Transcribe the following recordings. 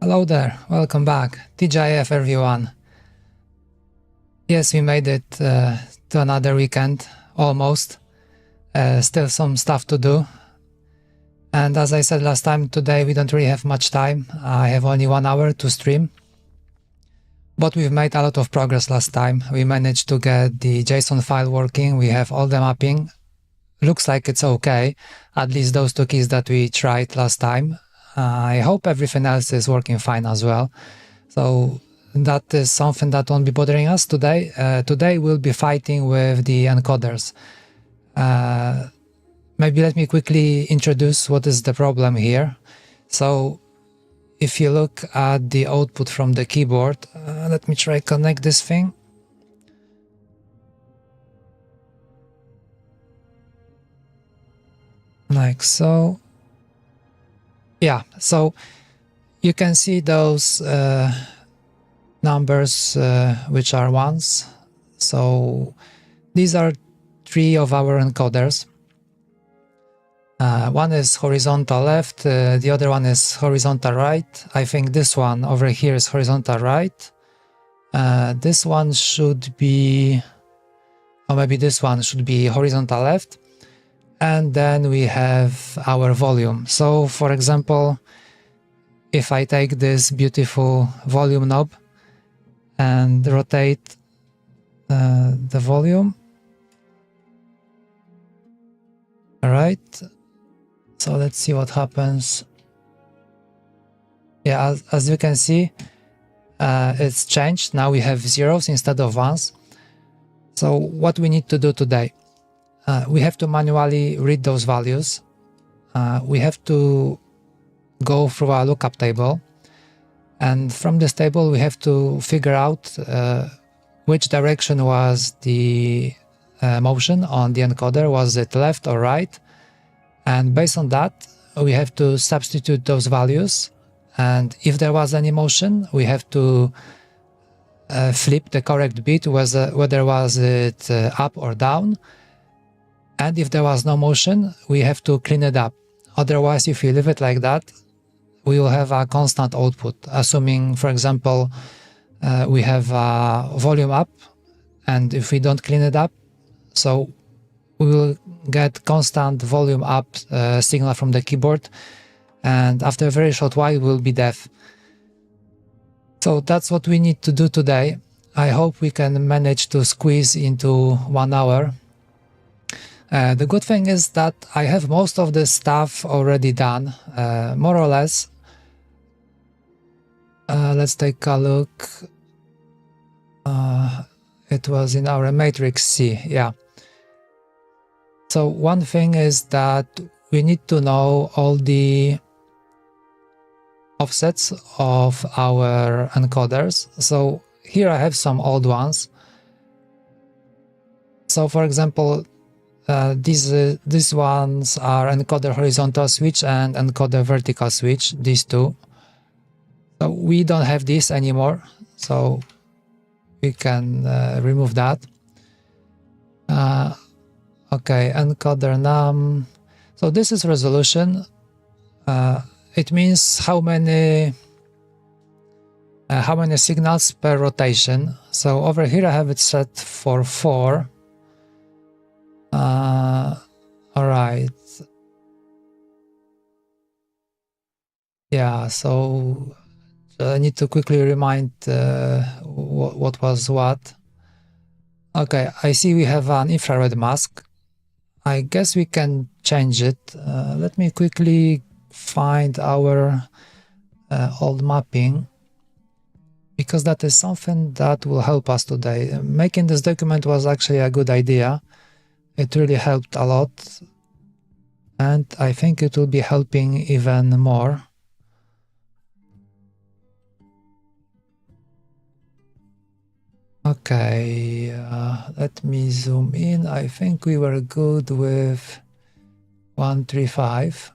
Hello there, welcome back. TGIF everyone. Yes, we made it to another weekend, almost. Still some stuff to do. And as I said last time, today we don't really have much time. I have only 1 hour to stream. But we've made a lot of progress last time. We managed to get the JSON file working. We have all the mapping. Looks like it's okay, at least those two keys that we tried last time. I hope everything else is working fine as well. So that is something that won't be bothering us today. Today we'll be fighting with the encoders. Maybe let me quickly introduce what is the problem here. So if you look at the output from the keyboard, let me try connect this thing. Like so. Yeah, so you can see those numbers which are ones. So these are 3 of our encoders. One is horizontal left, the other one is horizontal right. I think this one over here is horizontal right. This one should be, or maybe this one should be horizontal left. And then we have our volume. So for example, if I take this beautiful volume knob and rotate the volume, all right, so let's see what happens. Yeah, as you can see, it's changed. Now we have zeros instead of ones. So what we need to do today? We have to manually read those values. We have to go through our lookup table. And from this table, we have to figure out which direction was the motion on the encoder. Was it left or right? And based on that, we have to substitute those values. And if there was any motion, we have to flip the correct bit, whether was it up or down. And if there was no motion, we have to clean it up. Otherwise, if we leave it like that, we will have a constant output, assuming, for example, we have volume up, and if we don't clean it up, so we will get constant volume up signal from the keyboard, and after a very short while, we'll be deaf. So that's what we need to do today. I hope we can manage to squeeze into 1 hour. The good thing is that I have most of this stuff already done, more or less. Let's take a look. It was in our matrix C, yeah. So one thing is that we need to know all the offsets of our encoders. So here I have some old ones. So for example, these ones are encoder horizontal switch and encoder vertical switch, these two. So we don't have this anymore, so we can remove that. Okay, encoder num. So this is resolution. It means how many signals per rotation. So over here I have it set for 4. All right. Yeah, so I need to quickly remind what was what. Okay, I see we have an infrared mask. I guess we can change it. Let me quickly find our old mapping, because that is something that will help us today. Making this document was actually a good idea. It really helped a lot, and I think it will be helping even more. Okay, let me zoom in. I think we were good with 135.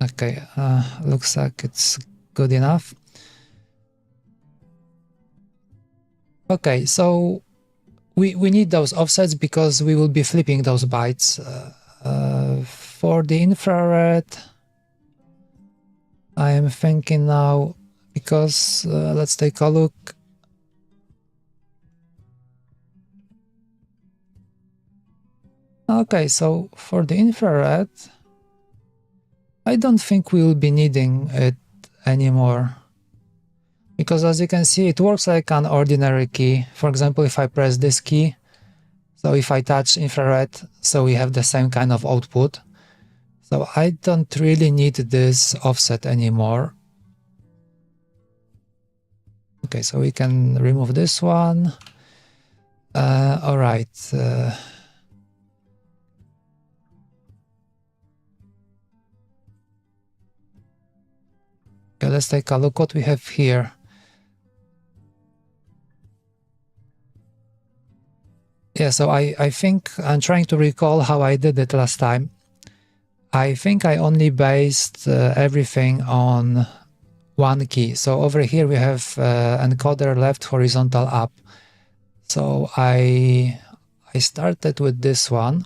Okay, looks like it's good enough. Okay, so we need those offsets because we will be flipping those bytes. For the infrared, I am thinking now, because let's take a look. Okay, so for the infrared, I don't think we will be needing it anymore, because as you can see, it works like an ordinary key. For example, if I press this key, so if I touch infrared, so we have the same kind of output. So I don't really need this offset anymore. Okay, so we can remove this one. All right. Okay, let's take a look what we have here. Yeah, so I think I'm trying to recall how I did it last time. I think I only based everything on one key. So over here we have encoder left horizontal up. So I started with this one.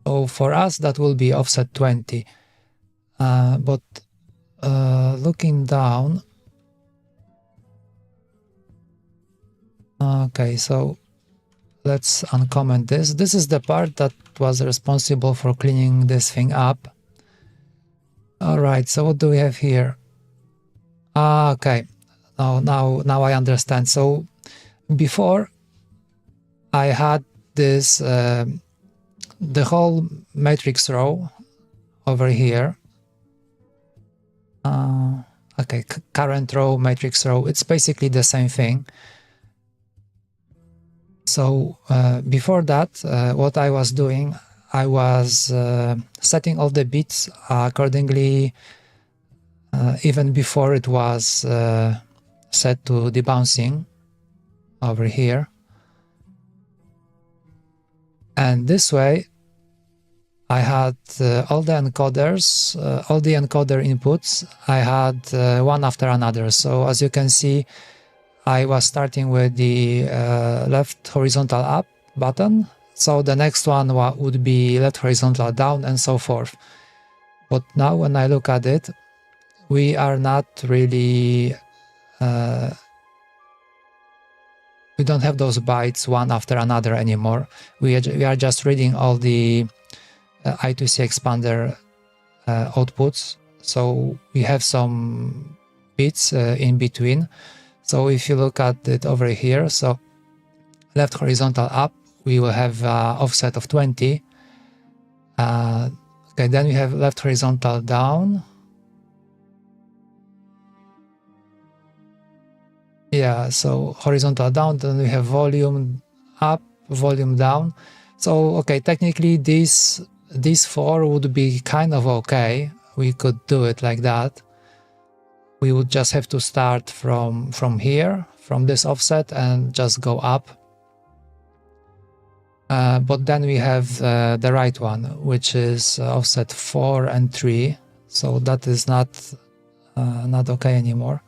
So for us that will be offset 20. But looking down, okay, so let's uncomment this. This is the part that was responsible for cleaning this thing up. All right, so what do we have here? Okay, now I understand. So before I had this the whole matrix row over here. Okay, current row, matrix row, it's basically the same thing. So before that, what I was doing, I was setting all the bits accordingly, even before it was set to debouncing over here. And this way, I had all the encoders, all the encoder inputs, I had one after another. So as you can see, I was starting with the left horizontal up button. So the next one would be left horizontal down and so forth. But now when I look at it, we are not really, we don't have those bytes one after another anymore. We are just reading all the I2C expander outputs. So we have some bits in between. So if you look at it over here, so left horizontal up, we will have offset of 20. Okay, then we have left horizontal down. Yeah, so horizontal down, then we have volume up, volume down. So, okay, technically these four would be kind of okay. We could do it like that. We would just have to start from here, from this offset, and just go up. But then we have the right one, which is offset 4 and 3. So that is not okay anymore.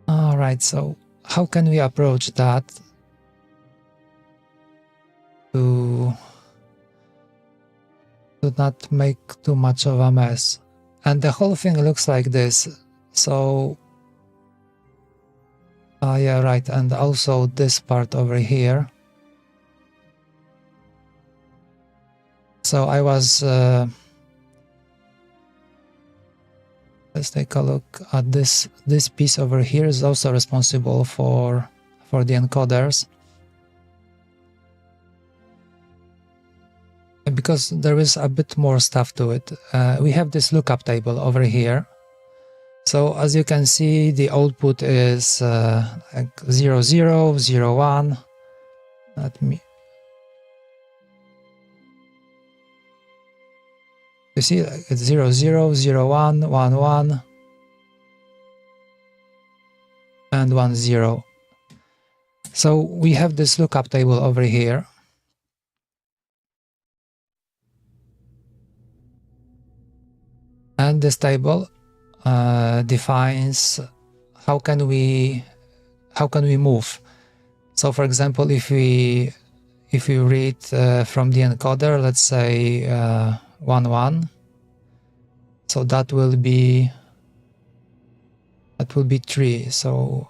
All right, so how can we approach that to not make too much of a mess? And the whole thing looks like this. So yeah, right, and also this part over here. So I was let's take a look at this piece over here is also responsible for the encoders, because there is a bit more stuff to it. We have this lookup table over here. So as you can see, the output is like 0, 0, 0, 1. Let me... You see, it's 0, 0, 0, 1, 1, 1, and 1, 0. So we have this lookup table over here. And this table defines how can we move. So for example, if we if we read from the encoder, let's say 1 1, so that will be 3. So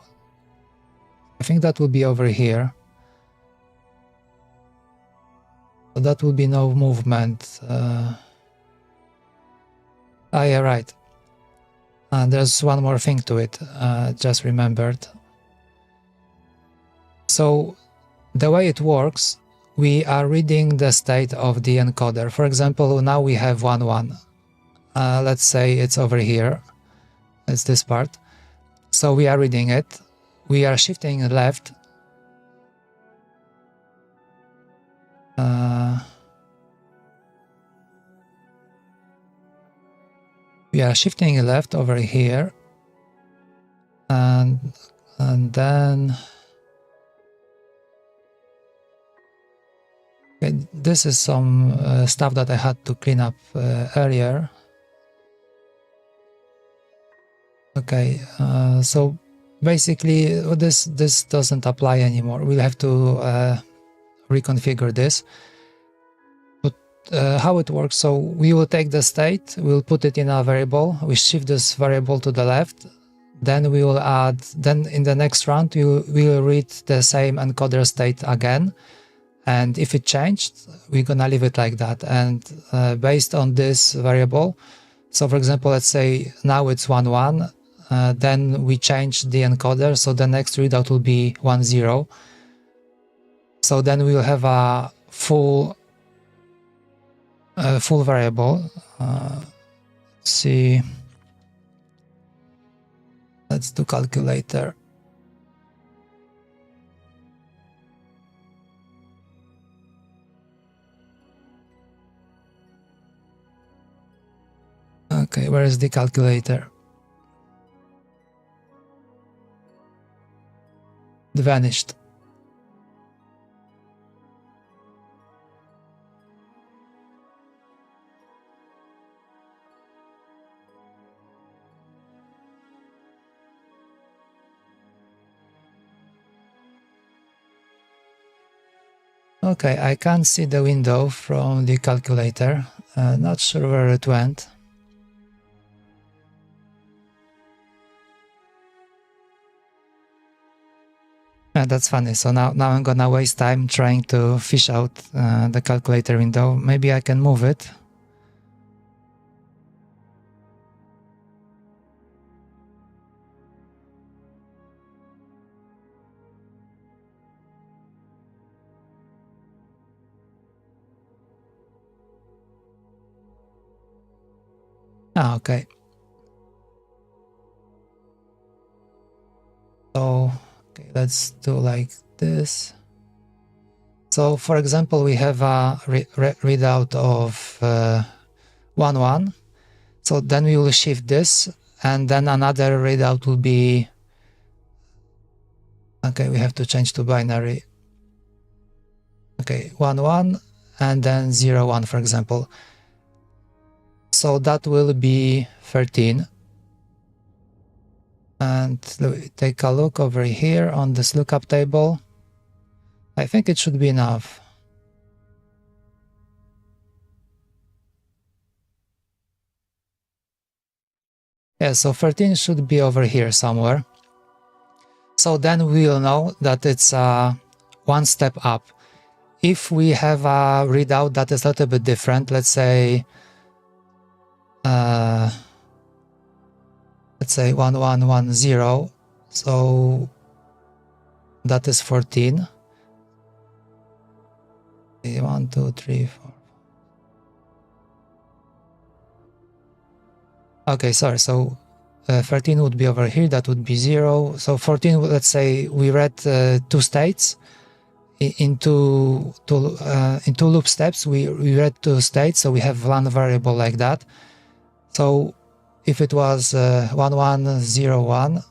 I think that will be over here. So that will be no movement. Yeah, right. There's one more thing to it, just remembered. So the way it works, we are reading the state of the encoder. For example, now we have 1 1. Let's say it's over here. It's this part. So we are reading it. We are shifting left. We are shifting left over here, and then okay, this is some stuff that I had to clean up earlier. Okay, so basically this doesn't apply anymore. We'll have to reconfigure this. But how it works, so we will take the state, we'll put it in a variable, we shift this variable to the left, then we will add, then in the next round we will read the same encoder state again, and if it changed, we're gonna leave it like that. And based on this variable, so for example, let's say now it's 1 1, then we change the encoder, so the next readout will be 1 0. So then we will have a full variable. See, let's do calculator. Okay, where is the calculator? It vanished. Okay, I can't see the window from the calculator. Not sure where it went. That's funny. So now I'm gonna waste time trying to fish out the calculator window. Maybe I can move it. Okay. So, okay, let's do like this. So, for example, we have a readout of 1 1. So then we will shift this, and then another readout will be, okay, we have to change to binary. Okay, 1 1, and then 0 1, for example. So that will be 13. And take a look over here on this lookup table. I think it should be enough. Yeah, so 13 should be over here somewhere. So then we'll know that it's one step up. If we have a readout that is a little bit different, let's say 1110, so that is 14. 1 2 3 4. Okay, sorry, so 13 would be over here, that would be 0. So 14, let's say we read 2 states. In two loop steps, we read 2 states, so we have one variable like that. So if it was 1 1 0 1,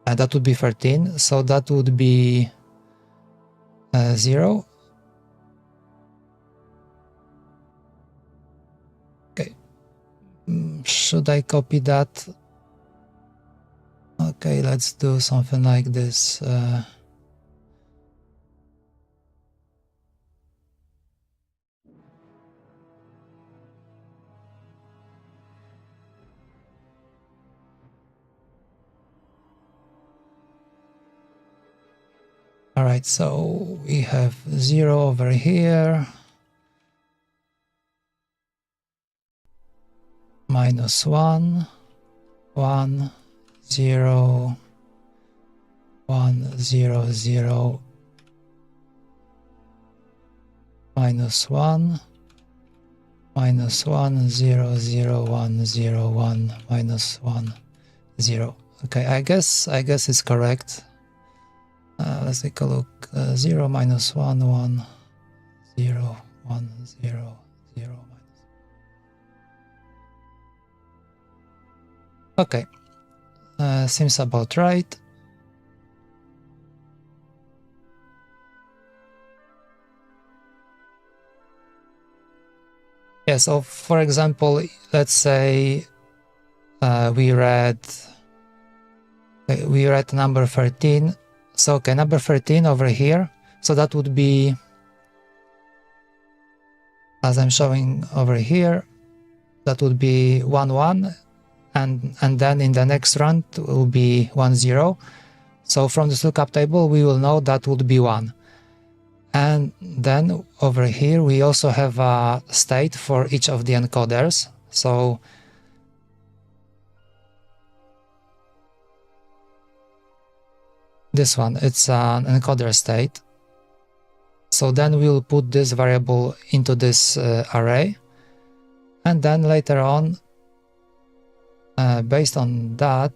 that would be 13, so that would be 0. Okay, should I copy that? Okay, let's do something like this. All right, so we have 0 over here, minus 1, 1, 0, 1, 0, 0, minus 1, minus 1, 0, 0, 1, 0, 1, minus 1, 0. Okay, I guess it's correct. Let's take a look. 0, minus 1, 1, 0, 1, 0, 0, minus. Okay, seems about right. Yeah, so for example, let's say we read number 13. So okay, number 13 over here. So that would be, as I'm showing over here, that would be 1 1, and then in the next run it will be 1 0. So from this lookup table we will know that would be 1. And then over here we also have a state for each of the encoders. So this one, it's an encoder state. So then we'll put this variable into this array, and then later on, based on that,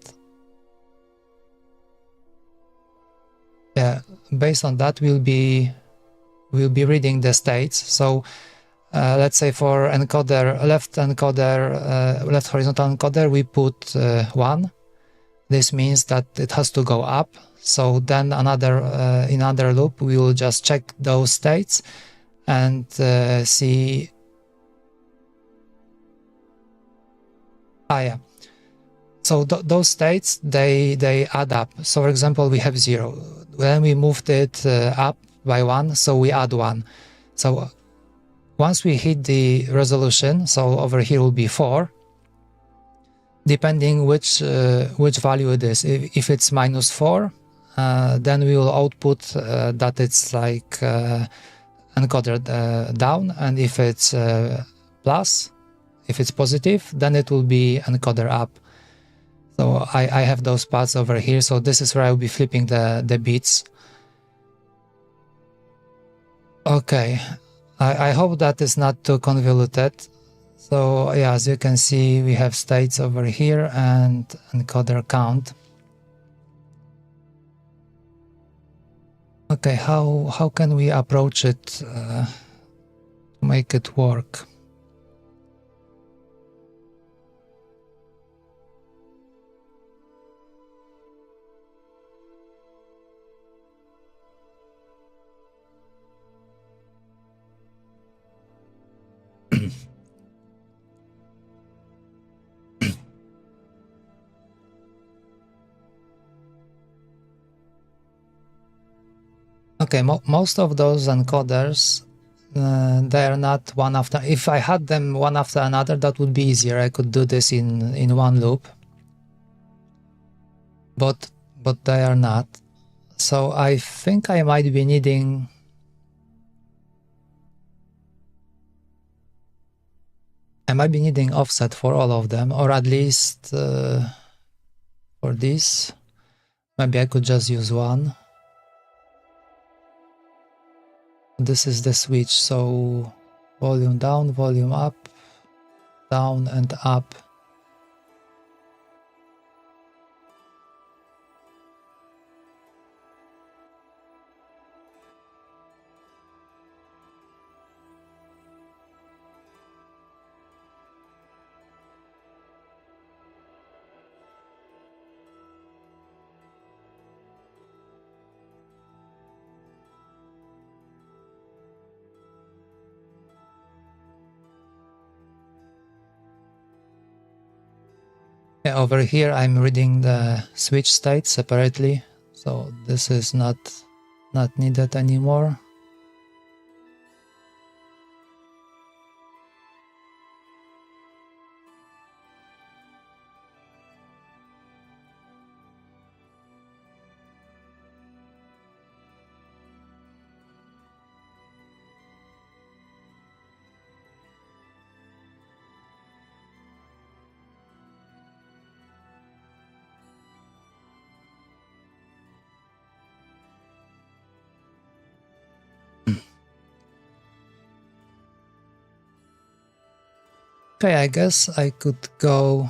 we'll be reading the states. So let's say for encoder, left horizontal encoder, we put 1. This means that it has to go up. So then in another loop, we will just check those states and see. Yeah. So those states, they add up. So for example, we have 0. Then we moved it up by 1, so we add 1. So once we hit the resolution, so over here will be 4, depending which value it is. If it's minus 4, then we will output that it's like encoder down, and if it's plus, if it's positive, then it will be encoder up. So I have those paths over here, so this is where I will be flipping the bits. Okay, I hope that is not too convoluted. So yeah, as you can see, we have states over here and encoder count. Okay, how can we approach it to make it work? Okay, most of those encoders, they are not one after. If I had them one after another, that would be easier. I could do this in one loop, but they are not. So I think I might be needing. Offset for all of them, or at least for this. Maybe I could just use one. This is the switch, so volume down, volume up, down and up. Yeah, over here I'm reading the switch state separately, so this is not needed anymore. Okay, I guess I could go.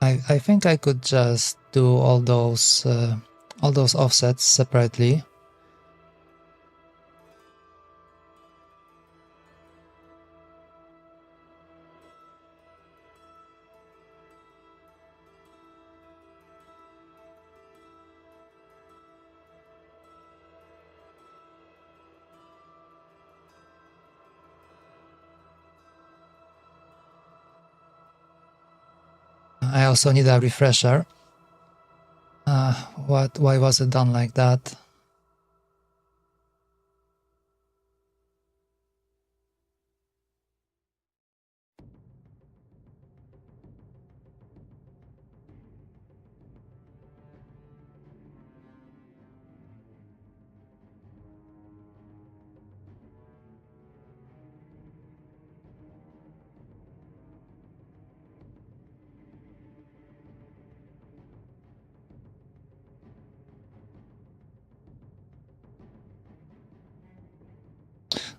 I think I could just do all those offsets separately. I also need a refresher. Why was it done like that?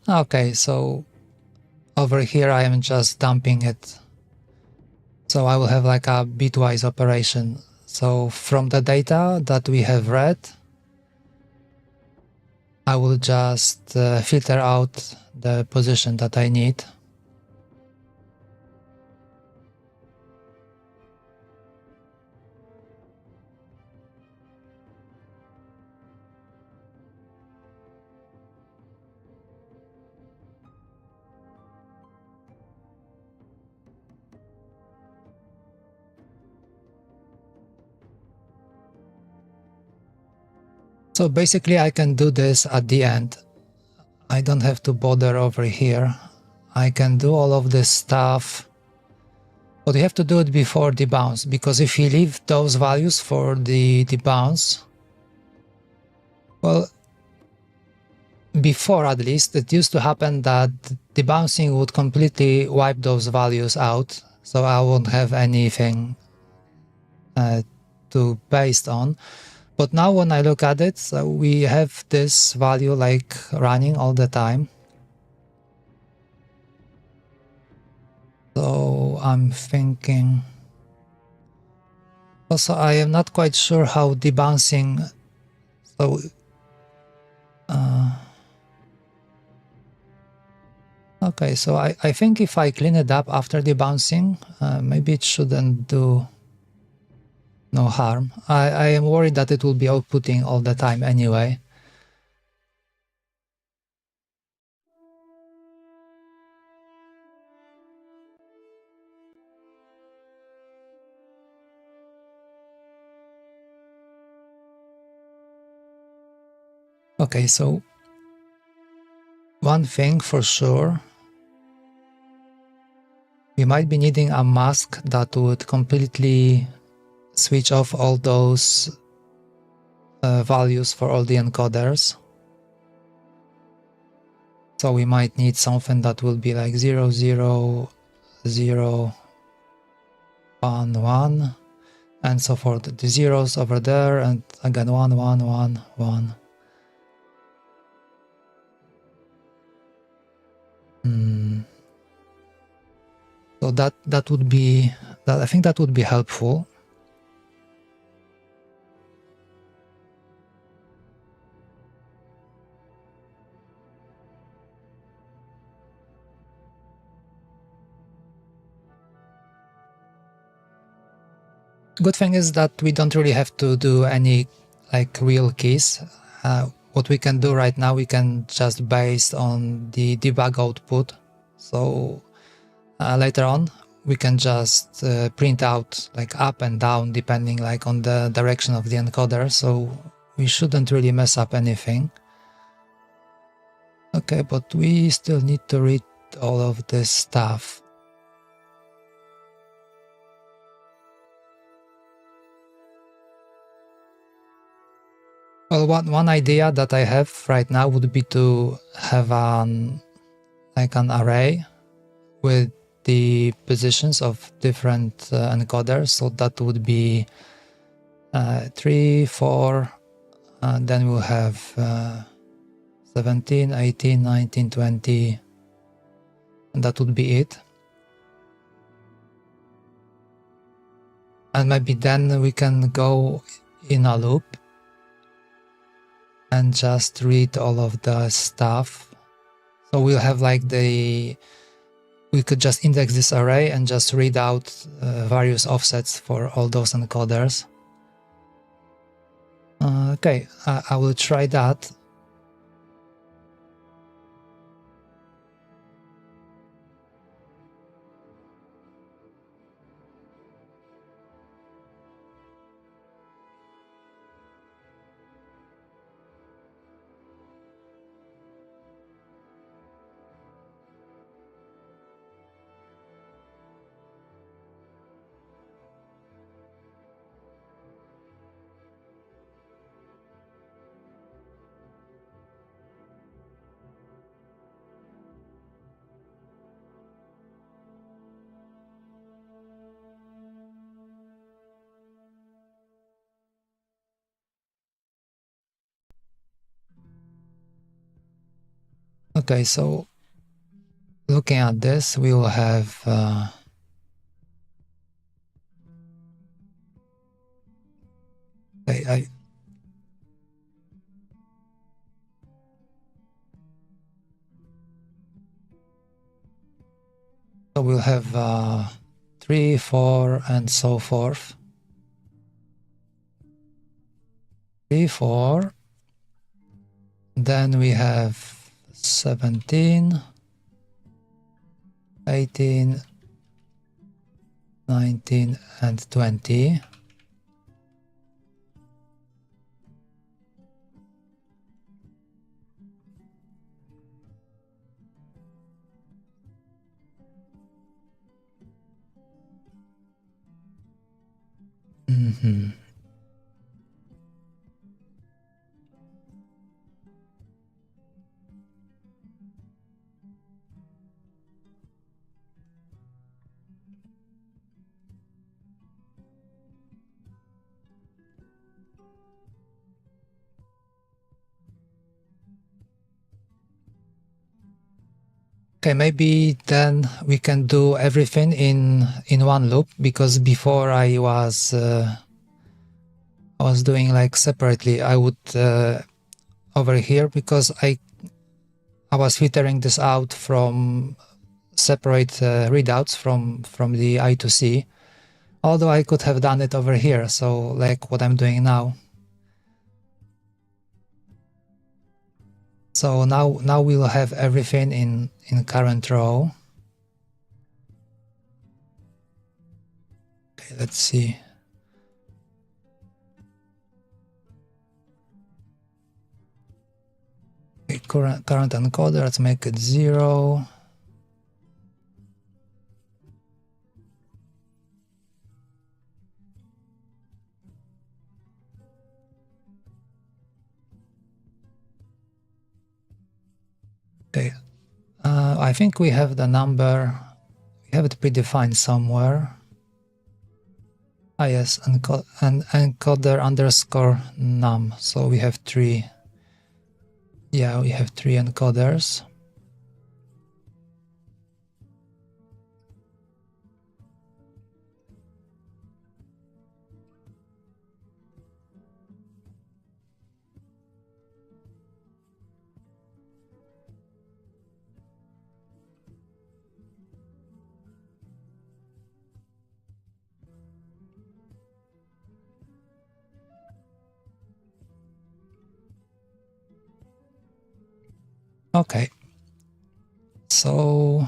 Okay, so over here I am just dumping it. So I will have like a bitwise operation. So from the data that we have read, I will just filter out the position that I need. So basically I can do this at the end. I don't have to bother over here. I can do all of this stuff, but you have to do it before the bounce, because if you leave those values for the bounce, well, before at least, it used to happen that the bouncing would completely wipe those values out, so I won't have anything to based on. But now when I look at it, so we have this value like running all the time. So I'm thinking, also I am not quite sure how debouncing, so okay, so I think if I clean it up after debouncing, maybe it shouldn't do no harm. I am worried that it will be outputting all the time anyway. Okay, so one thing for sure, we might be needing a mask that would completely switch off all those values for all the encoders. So we might need something that will be like 0, 0, 0, 1, 1, and so forth. The zeros over there, and again 1, 1, 1, 1. So that would be, I think that would be helpful. Good thing is that we don't really have to do any like real keys. What we can do right now, we can just based on the debug output. So later on, we can just print out like up and down depending like on the direction of the encoder. So we shouldn't really mess up anything. Okay, but we still need to read all of this stuff. Well, one idea that I have right now would be to have an array with the positions of different encoders. So that would be 3, 4, and then we'll have 17, 18, 19, 20, and that would be it. And maybe then we can go in a loop and just read all of the stuff. So we'll have like we could just index this array and just read out various offsets for all those encoders. Okay, I will try that. Okay, so looking at this, we will have okay, so we'll have 3, 4, and so forth. 3, 4. Then we have 17, 18, 19, and 20. Okay, maybe then we can do everything in one loop, because before I was doing like separately. I would over here, because I was filtering this out from separate readouts from the I2C, although I could have done it over here, so like what I'm doing now. So now we'll have everything in current row. Okay, let's see. Okay, current encoder, let's make it 0. Okay, I think we have the number, we have it predefined somewhere. Ah yes, encoder underscore num. So we have 3. Yeah, we have 3 encoders. Okay, so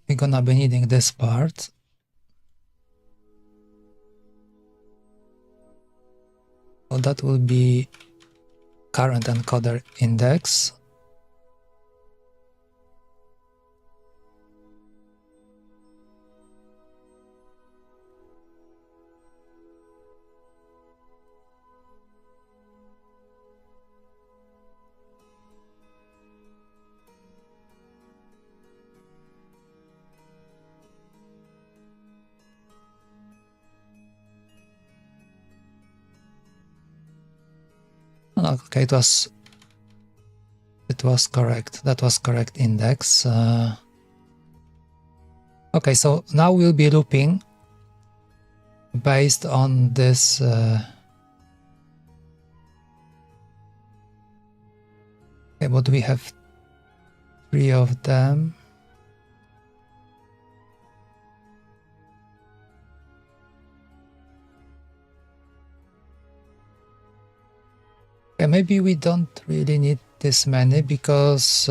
we're gonna be needing this part. So that will be current encoder index. Okay, it was correct. That was correct index. Okay, so now we'll be looping based on this. Okay, but we have 3 of them. Okay, maybe we don't really need this many because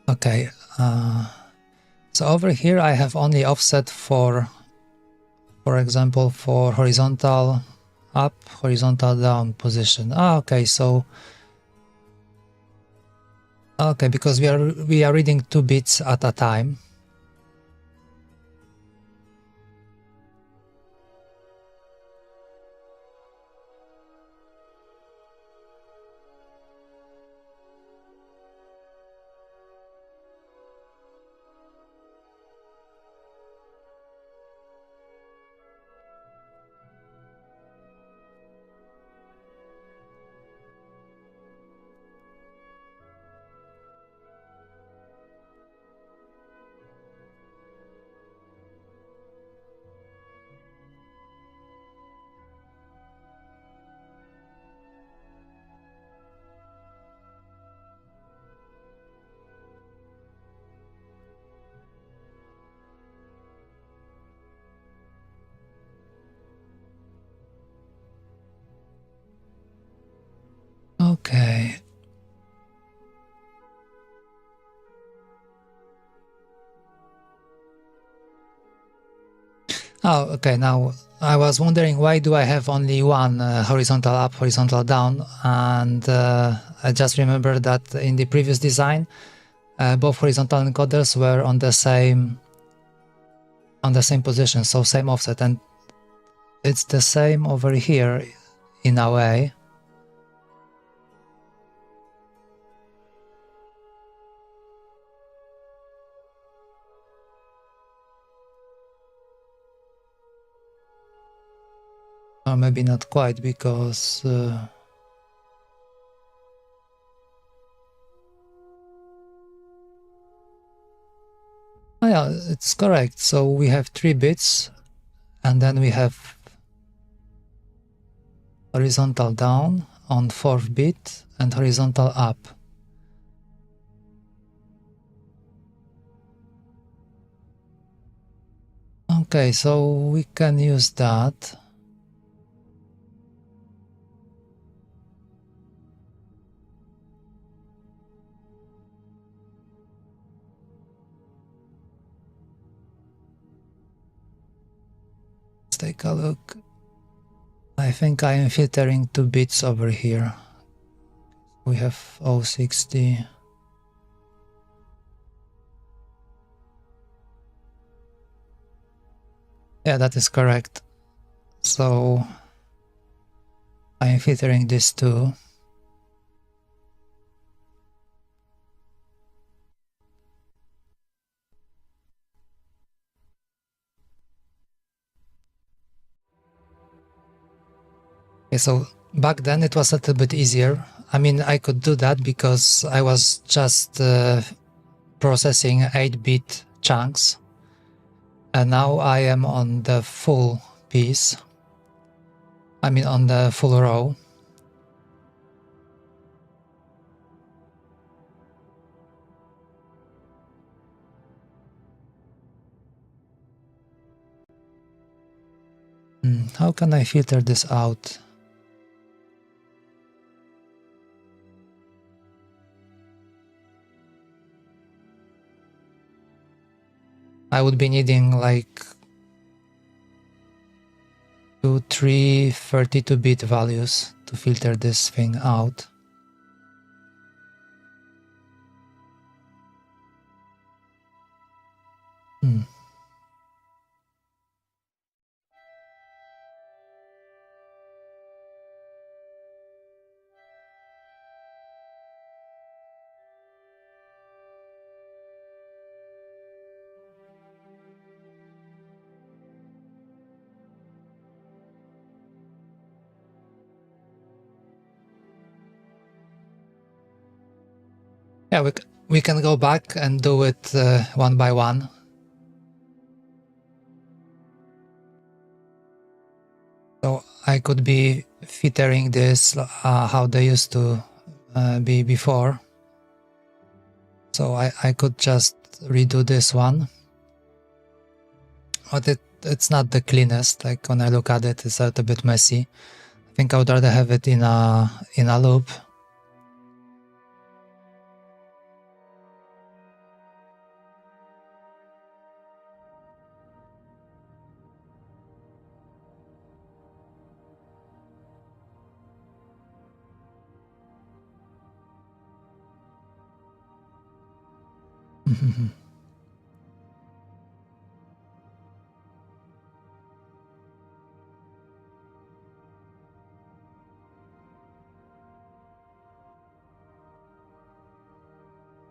okay, so over here I have only offset for example, for horizontal up, horizontal down position. Okay, so okay, because we are reading 2 bits at a time. Okay. Oh, okay. Now I was wondering why do I have only one horizontal up, horizontal down, and I just remembered that in the previous design, both horizontal encoders were on the same position, so same offset, and it's the same over here in a way. Or maybe not quite, because oh yeah, it's correct. So we have 3 bits, and then we have horizontal down on 4th bit and horizontal up. Okay, so we can use that. Let's take a look. I think I am filtering 2 bits over here. We have 060. Yeah, that is correct. So I am filtering this too. Okay, so back then it was a little bit easier. I mean, I could do that because I was just processing 8-bit chunks, and now I am on the full piece. I mean, on the full row. How can I filter this out? I would be needing like 2, 3 32-bit values to filter this thing out. Yeah, we can go back and do it one by one. So I could be filtering this how they used to be before. So I could just redo this one. But it's not the cleanest. Like when I look at it, it's a little bit messy. I think I would rather have it in a loop.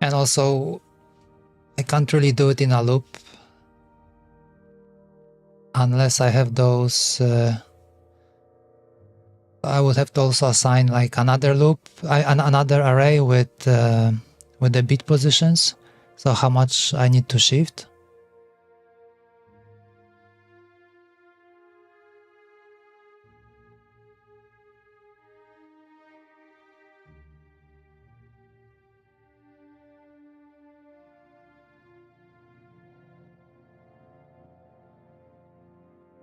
And also, I can't really do it in a loop unless I have those. I would have to also assign like another loop, another array with the bit positions. So how much I need to shift.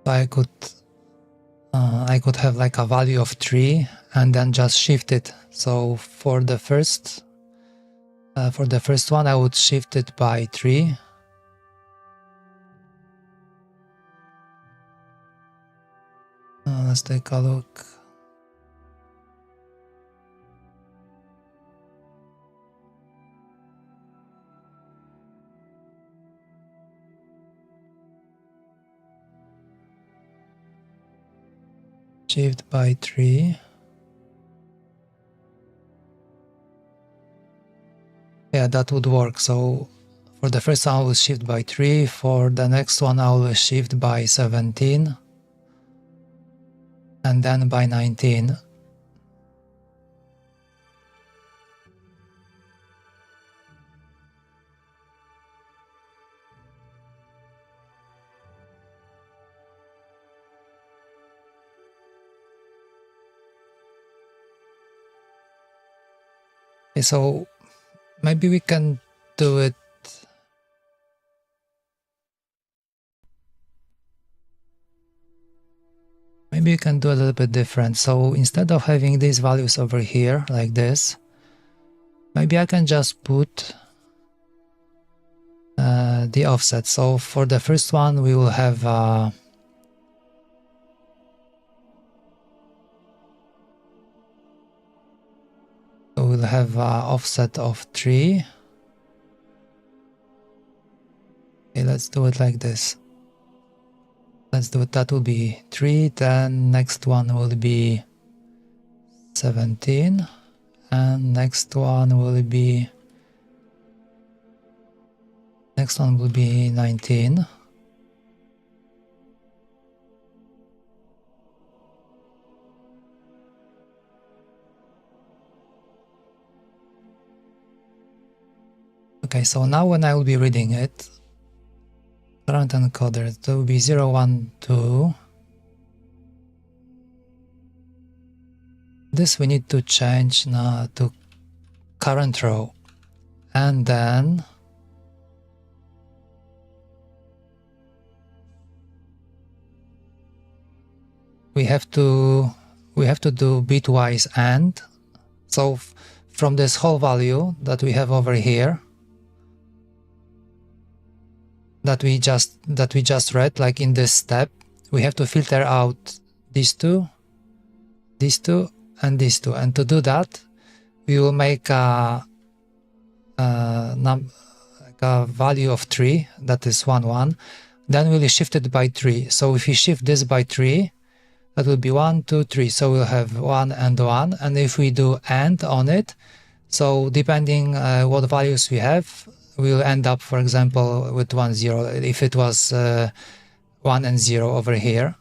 I could have like a value of 3 and then just shift it. So for the first one, I would shift it by 3. Let's take a look. Shift by 3. Yeah, that would work. So for the first one, I will shift by 3. For the next one, I will shift by 17. And then by 19. Okay, so maybe we can do it. Maybe you can do a little bit different. So instead of having these values over here like this, maybe I can just put the offset. So for the first one, we will have offset of 3. Okay, let's do it like this. Let's do it. That will be 3. Then next one will be 17, and next one will be 19. Okay, so now when I will be reading it, current encoder, there will be 0, 1, 2. This we need to change now to current row, and then we have to do bitwise AND. So from this whole value that we have over here, that we just read, like in this step, we have to filter out these two, and these two. And to do that, we will make a a value of 3, that is 1, 1, then we'll shift it by 3. So if we shift this by 3, that will be 1, 2, 3. So we'll have 1 and 1. And if we do AND on it, so depending what values we have, we'll end up, for example, with 1, 0, if it was 1 and 0 over here.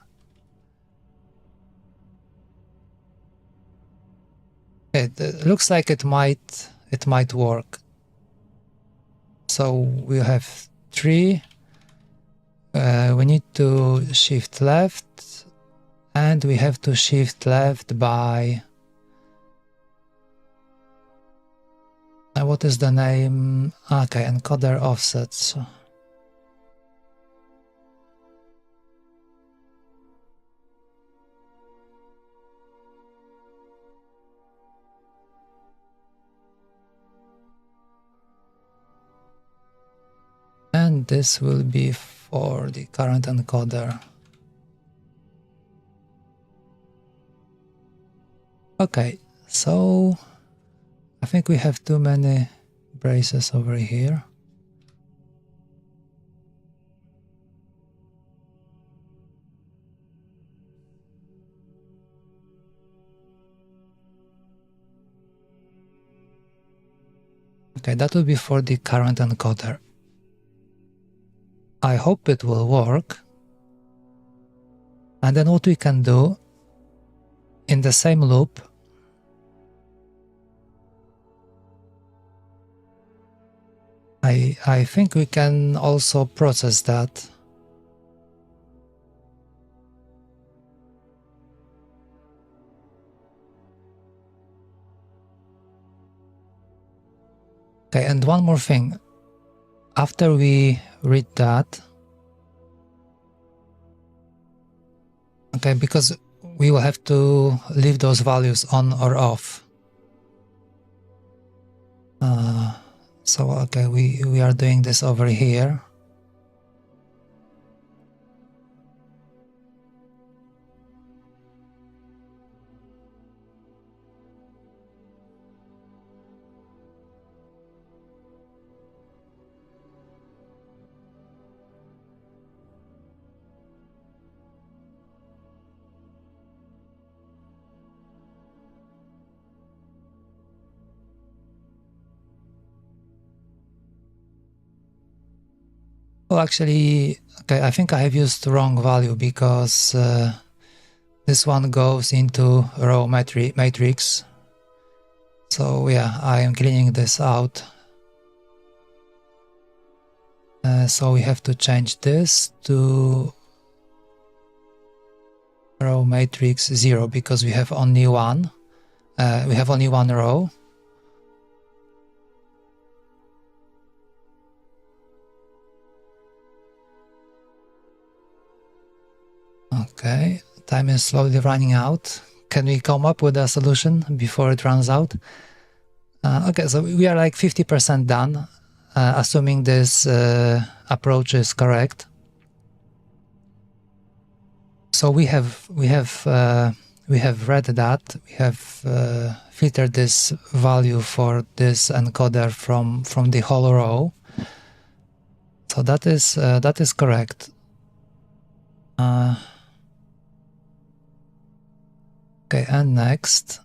It looks like it might work. So we have 3. We need to shift left, and we have to shift left by what is the name? Okay, encoder offsets. And this will be for the current encoder. Okay, so I think we have too many braces over here. Okay, that will be for the current encoder. I hope it will work. And then what we can do in the same loop, I think we can also process that. Okay, and one more thing. After we read that, okay, because we will have to leave those values on or off. So, okay, we are doing this over here. Well, actually, okay, I think I have used the wrong value because this one goes into row matrix. So yeah, I am cleaning this out. So we have to change this to row matrix 0 because we have only one. We have only one row. Okay, time is slowly running out. Can we come up with a solution before it runs out? Okay, so we are like 50% done, assuming this approach is correct. So we have read that, we have filtered this value for this encoder from the whole row. So that is correct. Okay, and next.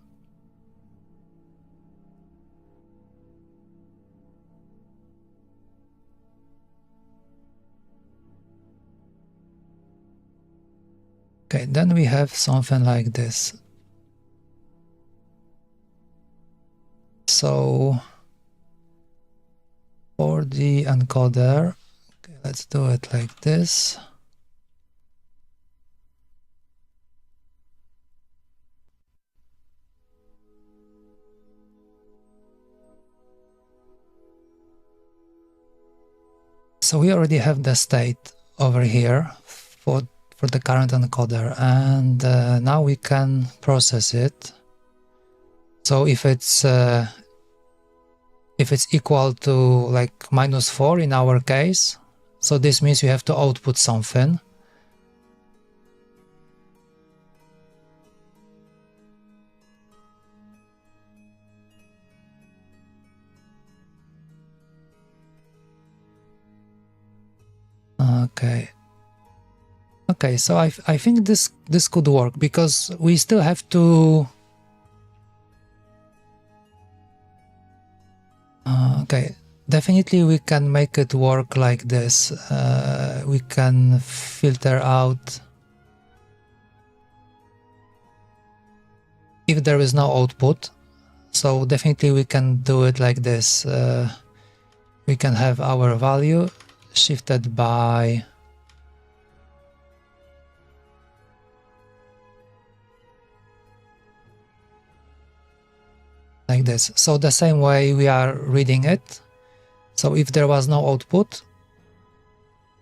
Okay, then we have something like this. So for the encoder, okay, let's do it like this. So we already have the state over here for the current encoder, and now we can process it. So if it's equal to like -4 in our case, so this means you have to output something. Okay. Okay, so I think this could work, because we still have to... okay, definitely we can make it work like this. We can filter out if there is no output. So definitely we can do it like this. We can have our value shifted by... like this. So the same way we are reading it. So if there was no output,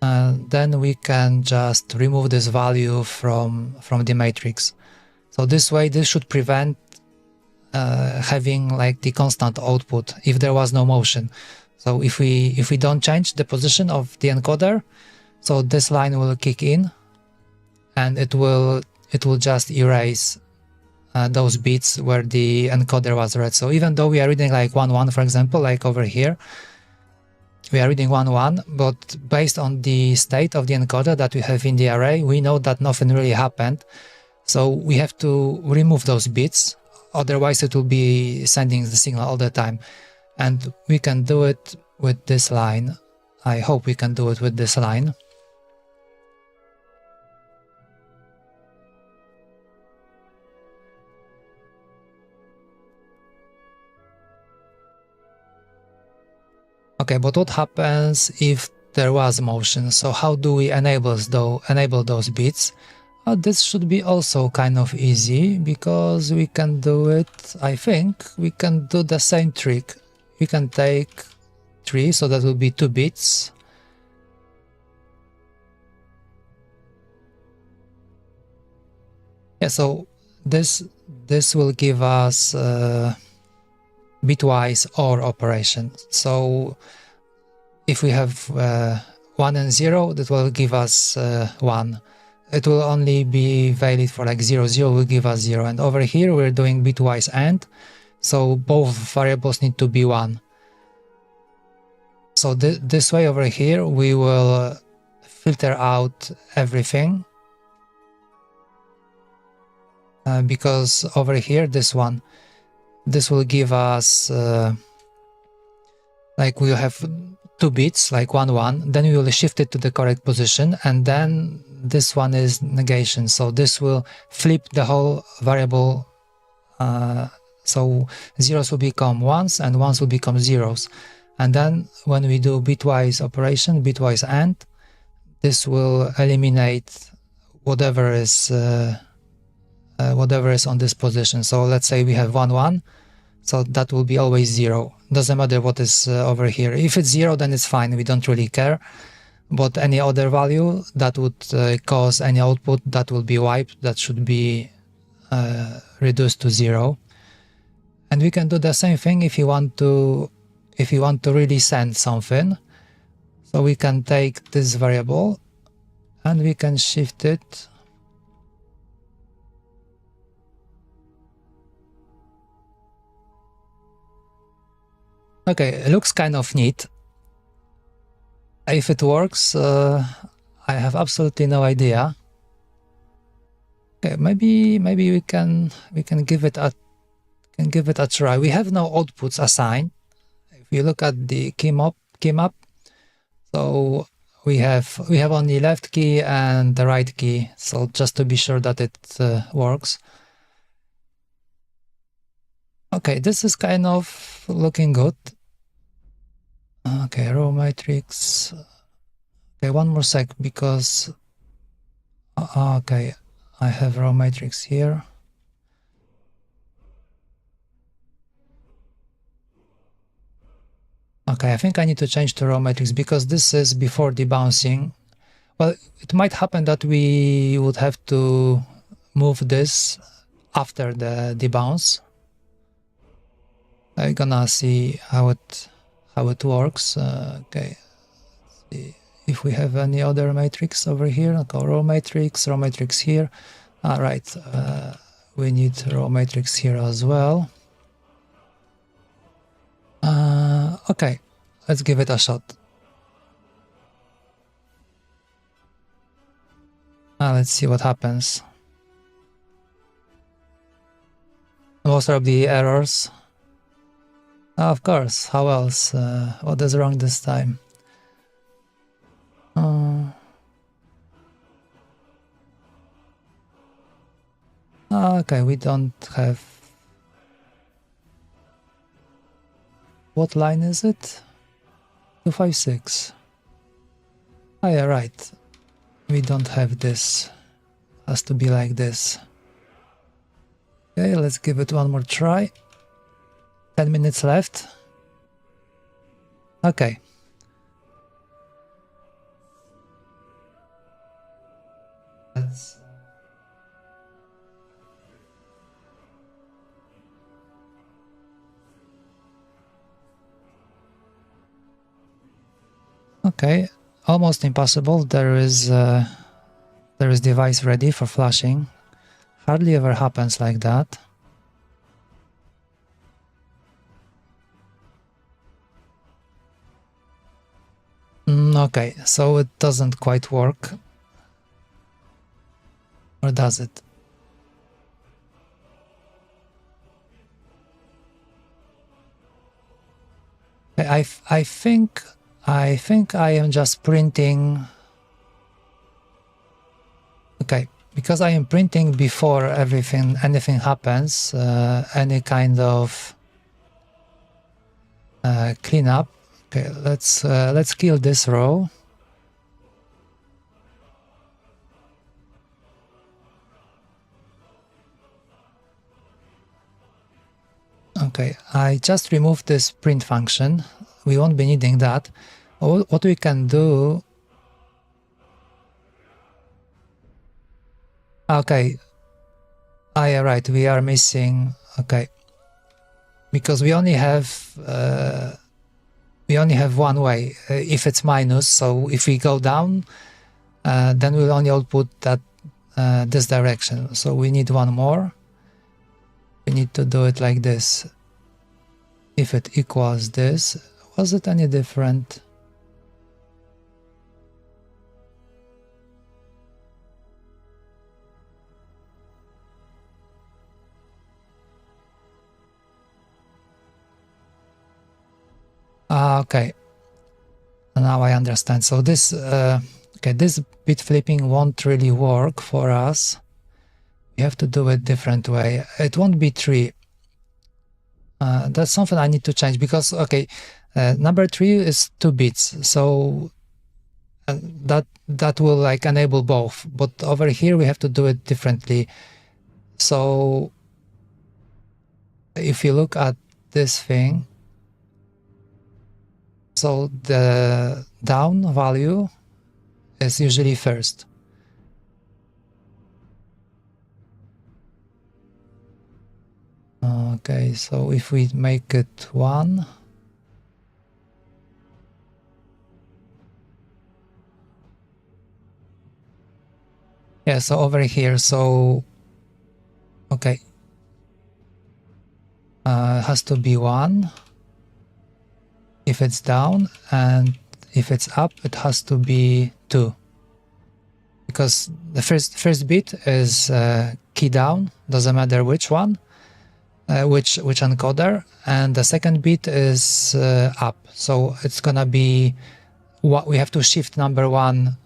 then we can just remove this value from the matrix. So this way, this should prevent having like the constant output if there was no motion. So if we don't change the position of the encoder, so this line will kick in, and it will just erase those bits where the encoder was read. So even though we are reading like 1-1, for example, like over here, we are reading 1-1, but based on the state of the encoder that we have in the array, we know that nothing really happened. So we have to remove those bits, otherwise it will be sending the signal all the time. And we can do it with this line. I hope we can do it with this line. Okay, but what happens if there was motion? So how do we enable those bits? This should be also kind of easy, because we can do it, I think, we can do the same trick. We can take 3, so that will be 2 bits. Yeah, so this will give us bitwise OR operation. So if we have 1 and 0, that will give us 1. It will only be valid for like 0, 0 will give us 0. And over here we're doing bitwise AND, so both variables need to be 1. So this way over here we will filter out everything, because over here this will give us like we'll have 2 bits, like 1-1, then we will shift it to the correct position, and then this one is negation, so this will flip the whole variable. So zeros will become ones and ones will become zeros, and then when we do bitwise operation, bitwise AND, this will eliminate whatever is on this position. So let's say we have 1-1, so that will be always 0. Doesn't matter what is over here. If it's 0, then it's fine, we don't really care. But any other value that would cause any output, that will be wiped, that should be reduced to 0. And we can do the same thing if you want to really send something. So we can take this variable and we can shift it. Okay, it looks kind of neat. If it works, I have absolutely no idea. Okay, maybe we can give it a try. We have no outputs assigned. If you look at the key map, so we have only left key and the right key. So just to be sure that it works. Okay, this is kind of looking good. Okay, row matrix. Okay, one more sec, because okay, I have row matrix here. Okay, I think I need to change to row matrix, because this is before debouncing. Well, it might happen that we would have to move this after the debounce. I'm gonna see how it works. Okay, let's see if we have any other matrix over here. Okay, row matrix here. Right, we need row matrix here as well. Okay, let's give it a shot. Let's see what happens. Most of the errors. Of course, how else? What is wrong this time? Okay, we don't have... What line is it? 256. Oh yeah, right. We don't have this. Has to be like this. Okay, let's give it one more try. 10 minutes left. Okay. Okay, almost impossible. There is device ready for flashing. Hardly ever happens like that. Okay, so it doesn't quite work. Or does it? I think I am just printing. Okay, because I am printing before anything happens, any kind of cleanup. Okay, let's kill this row. Okay, I just removed this print function. We won't be needing that. What we can do... Okay. Yeah, right, we are missing... Okay. Because we only have one way, if it's minus, so if we go down, then we'll only output that this direction. So we need one more. We need to do it like this. If it equals this, was it any different? Okay. Now I understand. So this, okay, this bit flipping won't really work for us. We have to do it different way. It won't be 3. That's something I need to change because, okay, number 3 is 2 bits, so that will like enable both. But over here we have to do it differently. So if you look at this thing, so the down value is usually first. Okay, so if we make it 1, yeah, so over here, so okay, has to be 1 if it's down, and if it's up it has to be 2, because the first bit is key down, doesn't matter which one, which encoder, and the second bit is up, so it's gonna be what we have to shift number 1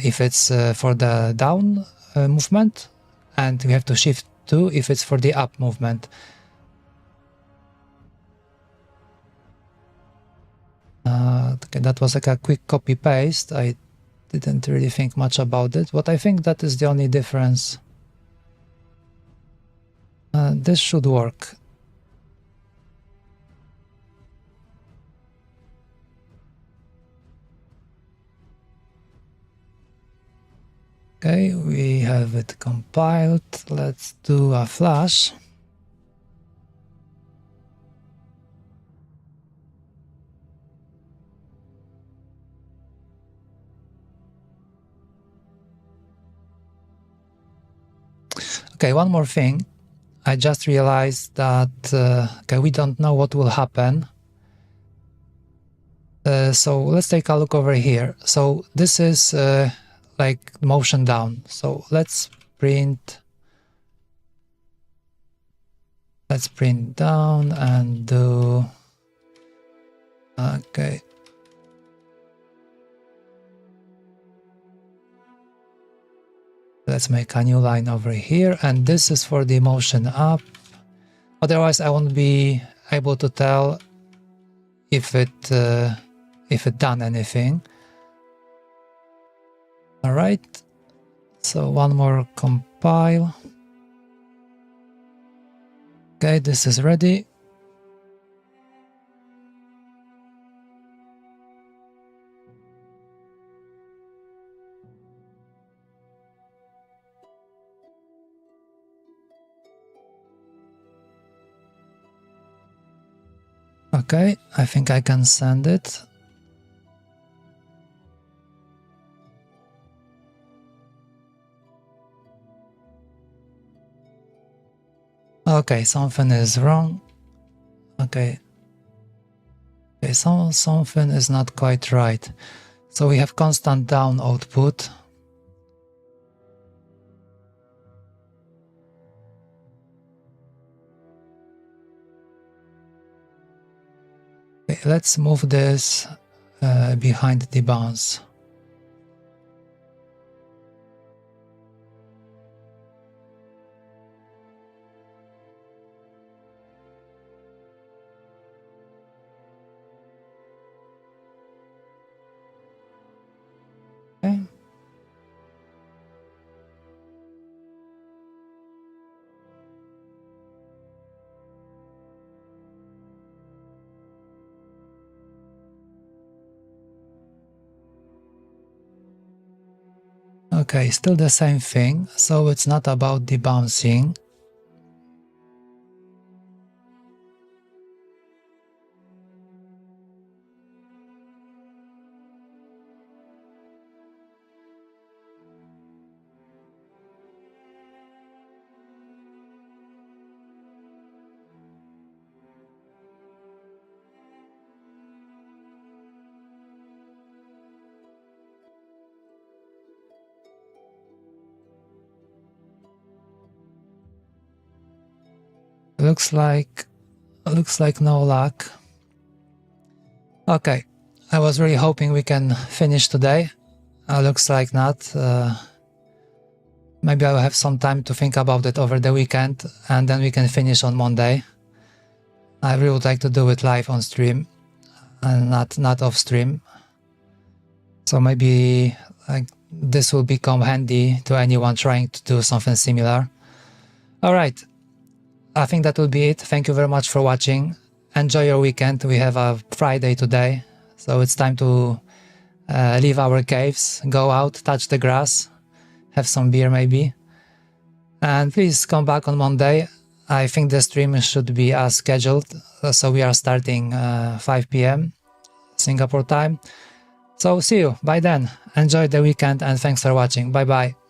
if it's for the down movement, and we have to shift 2 if it's for the up movement. Okay, that was like a quick copy paste. I didn't really think much about it, but I think that is the only difference. This should work. Okay, we have it compiled. Let's do a flash. Okay, one more thing. I just realized that okay, we don't know what will happen. So let's take a look over here. So this is like motion down. So let's print down and do, okay. Let's make a new line over here, and this is for the motion up. Otherwise I won't be able to tell if it done anything. All right, so one more compile. Okay, this is ready. Okay, I think I can send it. Okay, something is wrong. Okay. Okay, something is not quite right. So we have constant down output. Okay, let's move this behind the bounce. Okay. Okay, still the same thing, so it's not about the bouncing. Looks like no luck. Okay, I was really hoping we can finish today. Looks like not. Maybe I'll have some time to think about it over the weekend, and then we can finish on Monday. I really would like to do it live on stream and not off stream. So maybe like this will become handy to anyone trying to do something similar. All right, I think that will be it. Thank you very much for watching. Enjoy your weekend. We have a Friday today, so it's time to leave our caves, go out, touch the grass, have some beer maybe. And please come back on Monday. I think the stream should be as scheduled, so we are starting 5 p.m. Singapore time. So see you by then. Enjoy the weekend and thanks for watching. Bye bye.